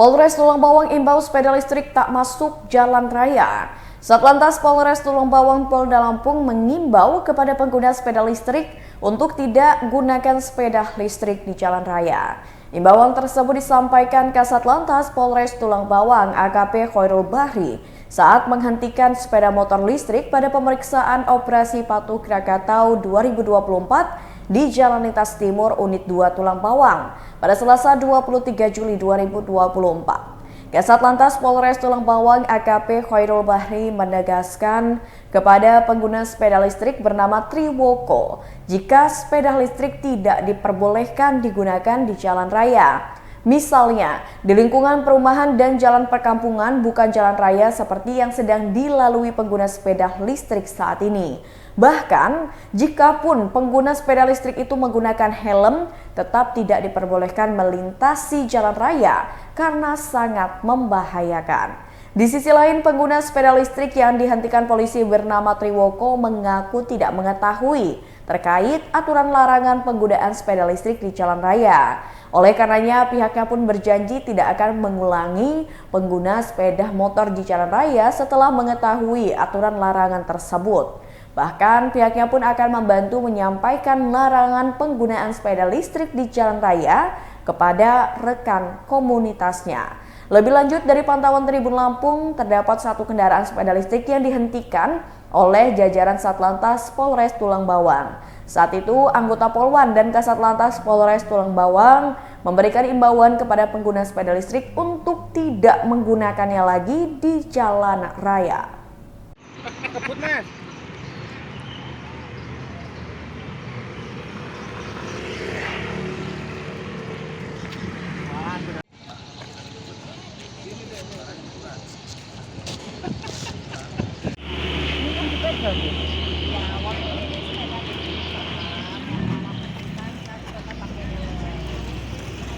Polres Tulang Bawang imbau sepeda listrik tak masuk jalan raya. Satlantas Polres Tulang Bawang Polda Lampung mengimbau kepada pengguna sepeda listrik untuk tidak gunakan sepeda listrik di jalan raya. Imbauan tersebut disampaikan Kasat Lantas Polres Tulang Bawang AKP Khoirul Bahri saat menghentikan sepeda motor listrik pada pemeriksaan operasi Patuh Krakatau 2024 di Jalan Lintas Timur Unit 2 Tulang Bawang pada Selasa 23 Juli 2024. Kasat Lantas Polres Tulang Bawang AKP Khoirul Bahri menegaskan kepada pengguna sepeda listrik bernama Triwoko jika sepeda listrik tidak diperbolehkan digunakan di jalan raya. Misalnya, di lingkungan perumahan dan jalan perkampungan bukan jalan raya seperti yang sedang dilalui pengguna sepeda listrik saat ini. Bahkan, jikapun pengguna sepeda listrik itu menggunakan helm, tetap tidak diperbolehkan melintasi jalan raya karena sangat membahayakan. Di sisi lain, pengguna sepeda listrik yang dihentikan polisi bernama Triwoko mengaku tidak mengetahui terkait aturan larangan penggunaan sepeda listrik di jalan raya. Oleh karenanya, pihaknya pun berjanji tidak akan mengulangi pengguna sepeda motor di jalan raya setelah mengetahui aturan larangan tersebut. Bahkan pihaknya pun akan membantu menyampaikan larangan penggunaan sepeda listrik di jalan raya kepada rekan komunitasnya. Lebih lanjut, dari pantauan Tribun Lampung, terdapat satu kendaraan sepeda listrik yang dihentikan oleh jajaran Satlantas Polres Tulang Bawang. Saat itu, anggota Polwan dan Kasat Lantas Polres Tulang Bawang memberikan imbauan kepada pengguna sepeda listrik untuk tidak menggunakannya lagi di jalan raya.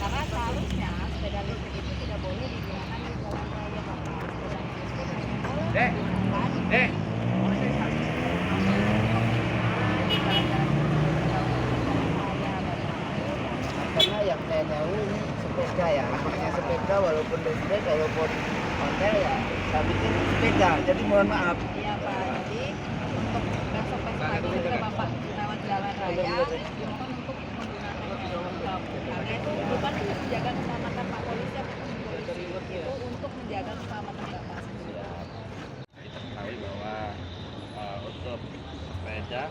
Karena seharusnya sepeda listrik itu tidak boleh digunakan di jalan raya, Bapak. Dek. Karena yang saya tahu ini sepeda ya, namanya sepeda walaupun listrik walaupun hotel ya, saya pikir sepeda. Jadi mohon maaf. Iya, Pak. Jadi untuk besok pagi juga Bapak lewat jalan raya, dihimbau untuk menggunakan karena itu bukan hanya menjaga keselamatan Pak Polisi atau polisi, itu untuk menjaga keselamatan Bapak sendiri. Diketahui bahwa untuk sepeda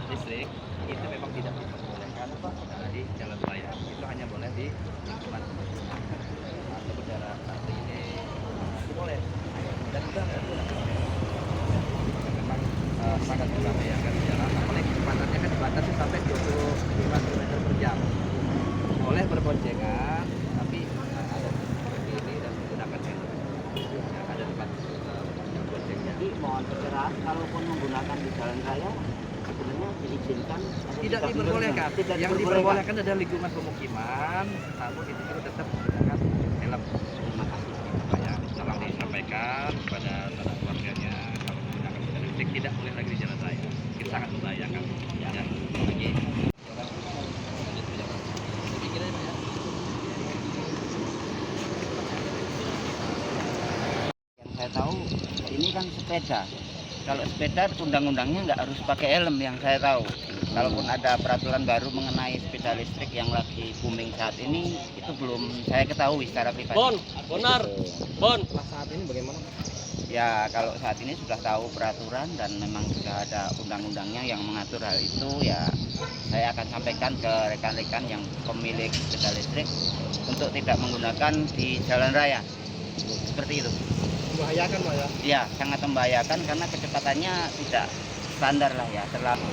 listrik itu memang tidak diperbolehkan di jalan raya, itu hanya boleh di lingkungan atau kendaraan seperti ini boleh dan juga memang sangat membahayakan di jalan, apalagi kecepatannya kan dibatasi sampai 25 km per jam. Boleh berboncengan, tapi ada seperti ini dan menggunakan helm. Ada tempat boncengnya. Jadi mohon pencerahan, kalaupun menggunakan di jalan raya sebenarnya diizinkan? Tidak diperbolehkan. Yang diperbolehkan adalah lingkungan pemukiman, namun itu juga tetap menggunakan helm. Terima kasih. Makanya tolong disampaikan kepada saudara keluarganya kalau menggunakan sepeda listrik tidak boleh lagi di jalan raya. Itu sangat membahayakan. Ya. Lagi. Yang saya tahu ini kan sepeda. Kalau sepeda undang-undangnya nggak harus pakai helm yang saya tahu. Kalaupun ada peraturan baru mengenai sepeda listrik yang lagi booming saat ini, itu belum saya ketahui secara pribadi. Bon, saat ini bagaimana? Ya kalau saat ini sudah tahu peraturan dan memang sudah ada undang-undangnya yang mengatur hal itu, ya saya akan sampaikan ke rekan-rekan yang pemilik sepeda listrik untuk tidak menggunakan di jalan raya. Seperti itu. Membahayakan, Pak ya? Ya, sangat membahayakan karena kecepatannya tidak standar lah ya, terlalu.